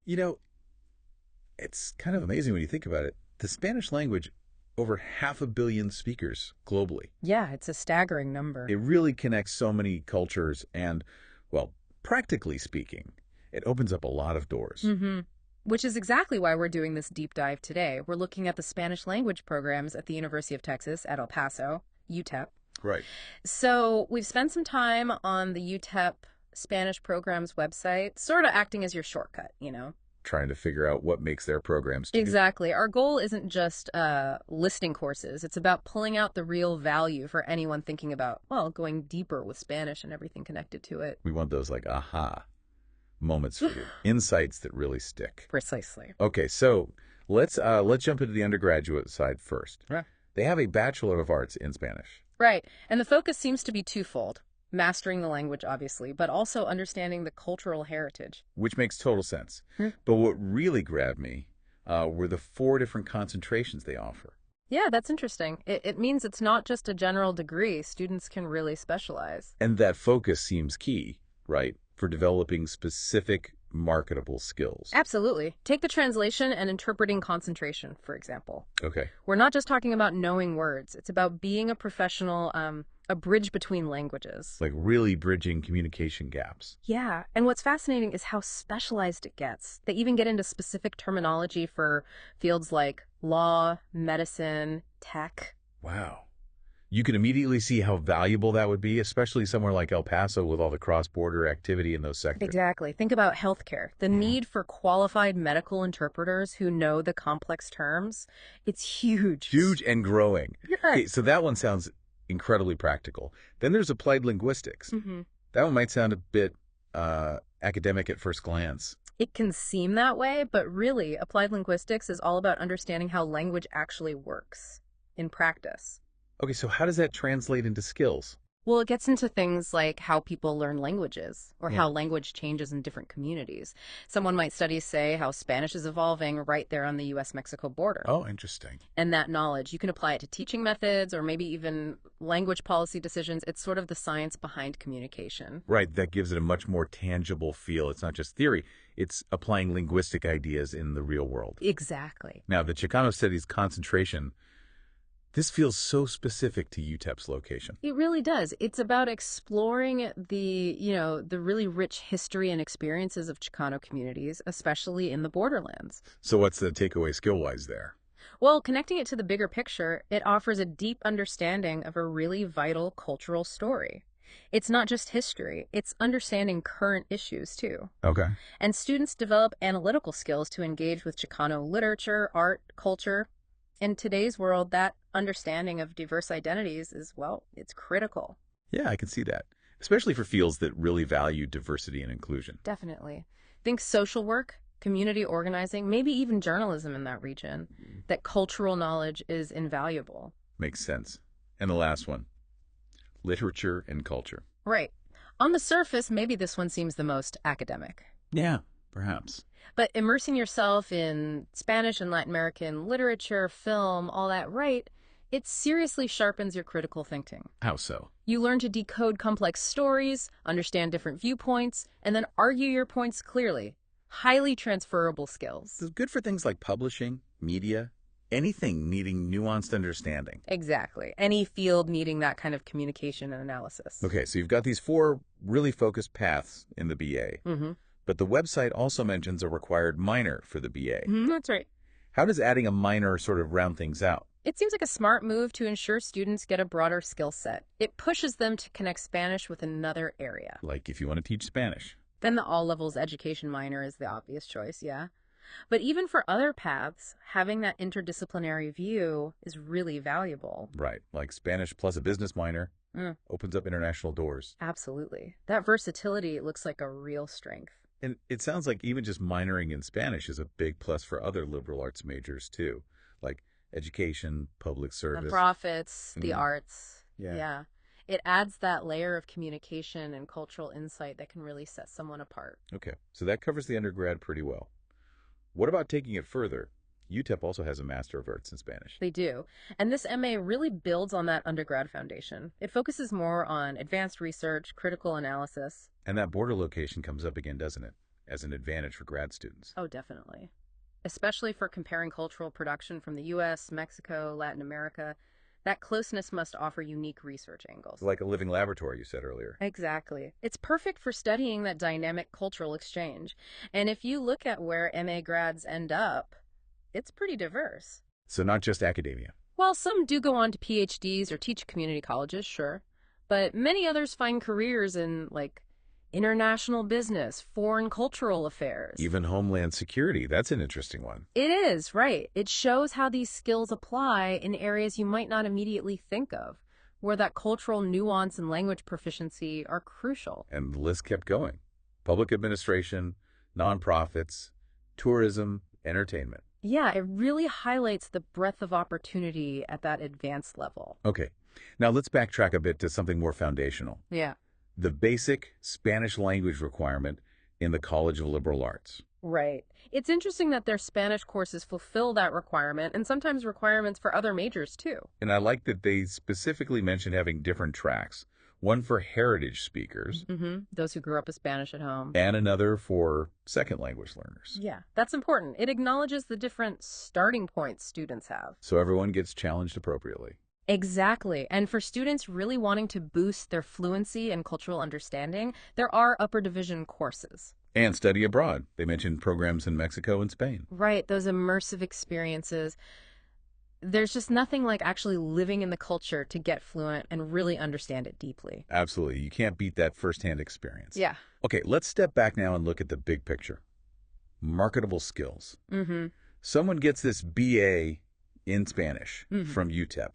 You know, it's kind of amazing when you think about it. The Spanish language, over 500 million speakers globally. Yeah, it's a staggering number. It really connects so many cultures and, well, practically speaking, it opens up a lot of doors. Mm-hmm. Which is exactly why we're doing this deep dive today. We're looking at the Spanish language programs at the University of Texas at El Paso, UTEP. Right. So we've spent some time on the UTEP Spanish programs website, sort of acting as your shortcut, you know? Trying to figure out what makes their programs tick. Exactly. Our goal isn't just listing courses. It's about pulling out the real value for anyone thinking about, well, going deeper with Spanish and everything connected to it. We want those like aha moments for you, insights that really stick. Precisely. Okay, so let's jump into the undergraduate side first. Right. They have a Bachelor of Arts in Spanish, Right. And the focus seems to be twofold. Mastering the language, obviously, but also understanding the cultural heritage. which makes total sense. Hmm. But what really grabbed me were the 4 different concentrations they offer. Yeah, that's interesting. It means it's not just a general degree. Students can really specialize. And that focus seems key, right, for developing specific marketable skills. Absolutely. Take the translation and interpreting concentration, for example. Okay. We're not just talking about knowing words. It's about being a professional, a bridge between languages. Like really bridging communication gaps. Yeah, and what's fascinating is how specialized it gets. They even get into specific terminology for fields like law, medicine, tech. Wow. You can immediately see how valuable that would be, especially somewhere like El Paso with all the cross-border activity in those sectors. Exactly. Think about healthcare. The need for qualified medical interpreters who know the complex terms, it's huge. Huge and growing. Yeah. Okay, so that one sounds incredibly practical. Then there's applied linguistics. Mm-hmm. That one might sound a bit academic at first glance. It can seem that way, but really, applied linguistics is all about understanding how language actually works in practice. Okay, so how does that translate into skills? Well, it gets into things like how people learn languages or Yeah. how language changes in different communities. Someone might study, say, how Spanish is evolving right there on the US-Mexico border. Oh, interesting. And that knowledge, you can apply it to teaching methods or maybe even language policy decisions. It's sort of the science behind communication. Right, that gives it a much more tangible feel. It's not just theory, it's applying linguistic ideas in the real world. Exactly. Now, the Chicano Studies concentration, this feels so specific to UTEP's location. It really does. It's about exploring the really rich history and experiences of Chicano communities, especially in the borderlands. So what's the takeaway skill-wise there? Well, connecting it to the bigger picture, it offers a deep understanding of a really vital cultural story. It's not just history, it's understanding current issues too. Okay. And students develop analytical skills to engage with Chicano literature, art, culture. In today's world, that understanding of diverse identities is, well, it's critical. Yeah, I can see that, especially for fields that really value diversity and inclusion. Definitely. Think social work, community organizing, maybe even journalism in that region, that cultural knowledge is invaluable. Makes sense. And the last one, literature and culture. Right. On the surface, maybe this one seems the most academic. Yeah, perhaps. But immersing yourself in Spanish and Latin American literature, film, all that, right, it seriously sharpens your critical thinking. How so? You learn to decode complex stories, understand different viewpoints, and then argue your points clearly. Highly transferable skills. This is good for things like publishing, media, anything needing nuanced understanding. Exactly. Any field needing that kind of communication and analysis. Okay, so you've got these 4 really focused paths in the BA. Mm-hmm. But the website also mentions a required minor for the BA. That's right. How does adding a minor sort of round things out? It seems like a smart move to ensure students get a broader skill set. It pushes them to connect Spanish with another area. Like if you want to teach Spanish. Then the all levels education minor is the obvious choice, yeah. But even for other paths, having that interdisciplinary view is really valuable. Right, like Spanish plus a business minor opens up international doors. Absolutely. That versatility looks like a real strength. And it sounds like even just minoring in Spanish is a big plus for other liberal arts majors too, like education, public service. Nonprofits, the Mhm. arts. Yeah. Yeah. It adds that layer of communication and cultural insight that can really set someone apart. Okay, so that covers the undergrad pretty well. What about taking it further? UTEP also has a Master of Arts in Spanish. They do. And this MA really builds on that undergrad foundation. It focuses more on advanced research, critical analysis. And that border location comes up again, doesn't it? as an advantage for grad students. Oh, definitely. Especially for comparing cultural production from the US, Mexico, Latin America. That closeness must offer unique research angles. Like a living laboratory, you said earlier. Exactly. It's perfect for studying that dynamic cultural exchange. And if you look at where MA grads end up, it's pretty diverse. So not just academia. While some do go on to PhDs or teach at community colleges, sure, but many others find careers in, like, international business, foreign cultural affairs. Even homeland security, that's an interesting one. It is, right. It shows how these skills apply in areas you might not immediately think of, where that cultural nuance and language proficiency are crucial. And the list kept going. Public administration, nonprofits, tourism, entertainment. Yeah, it really highlights the breadth of opportunity at that advanced level. Okay, now let's backtrack a bit to something more foundational. Yeah. The basic Spanish language requirement in the College of Liberal Arts. Right. It's interesting that their Spanish courses fulfill that requirement and sometimes requirements for other majors too. And I like that they specifically mentioned having different tracks. One for heritage speakers Those who grew up with Spanish at home. and another for second language learners. Yeah, that's important. It acknowledges the different starting points students have. So everyone gets challenged appropriately. Exactly. And for students really wanting to boost their fluency and cultural understanding, there are upper division courses. And study abroad. They mentioned programs in Mexico and Spain. Right, those immersive experiences. There's just nothing like actually living in the culture to get fluent and really understand it deeply. Absolutely. You can't beat that firsthand experience. Yeah. Okay, let's step back now and look at the big picture. Marketable skills. Someone gets this BA in Spanish from UTEP.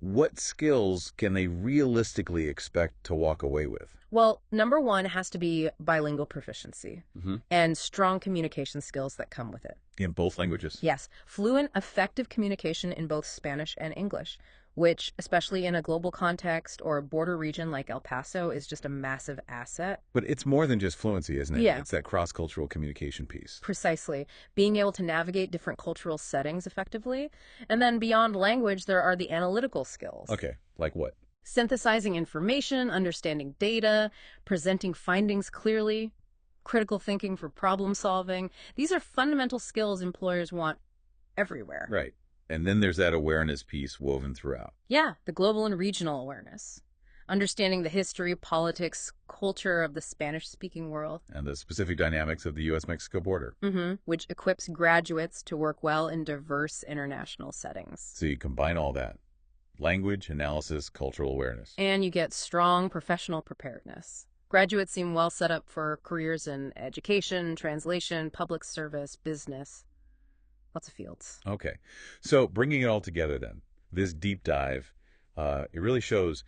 What skills can they realistically expect to walk away with? Well, number one has to be bilingual proficiency and strong communication skills that come with it. In both languages? Yes, fluent, effective communication in both Spanish and English, which, especially in a global context or a border region like El Paso, is just a massive asset. But it's more than just fluency, isn't it? Yeah. It's that cross-cultural communication piece. Precisely. Being able to navigate different cultural settings effectively. And then beyond language, there are the analytical skills. Okay, like what? Synthesizing information, understanding data, presenting findings clearly, critical thinking for problem solving. These are fundamental skills employers want everywhere. Right. And then there's that awareness piece woven throughout. Yeah, the global and regional awareness. Understanding the history, politics, culture of the Spanish-speaking world. And the specific dynamics of the U.S.-Mexico border. Which equips graduates to work well in diverse international settings. So you combine all that. Language, analysis, cultural awareness. And you get strong professional preparedness. Graduates seem well set up for careers in education, translation, public service, business. Lots of fields. Okay. So bringing it all together then, this deep dive, it really shows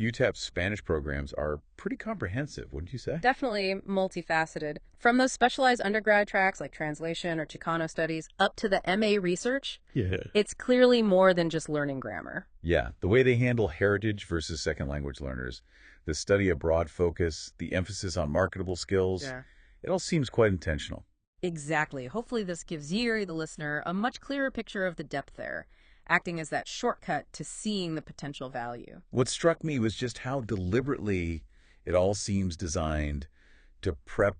UTEP's Spanish programs are pretty comprehensive, wouldn't you say? Definitely multifaceted. From those specialized undergrad tracks like translation or Chicano studies up to the MA research, it's clearly more than just learning grammar. Yeah, the way they handle heritage versus second language learners, the study abroad focus, the emphasis on marketable skills, it all seems quite intentional. Exactly. Hopefully this gives you, the listener, a much clearer picture of the depth there, acting as that shortcut to seeing the potential value. What struck me was just how deliberately it all seems designed to prep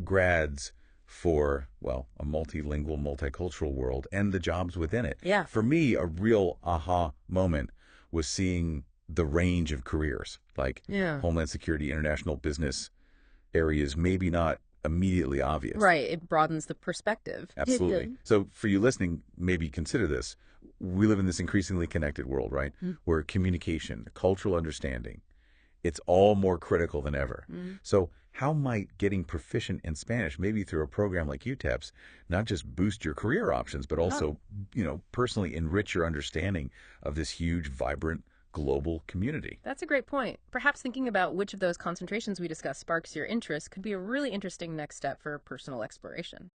grads for, well, a multilingual, multicultural world and the jobs within it. Yeah. For me, a real aha moment was seeing the range of careers, like Homeland Security, international business areas, maybe not immediately obvious. Right. It broadens the perspective. Absolutely. So for you listening, maybe consider this. We live in this increasingly connected world, right? Where communication, cultural understanding, it's all more critical than ever. So how might getting proficient in Spanish, maybe through a program like UTEP's, not just boost your career options, but also, personally enrich your understanding of this huge, vibrant, global community? That's a great point. Perhaps thinking about which of those concentrations we discussed sparks your interest could be a really interesting next step for personal exploration.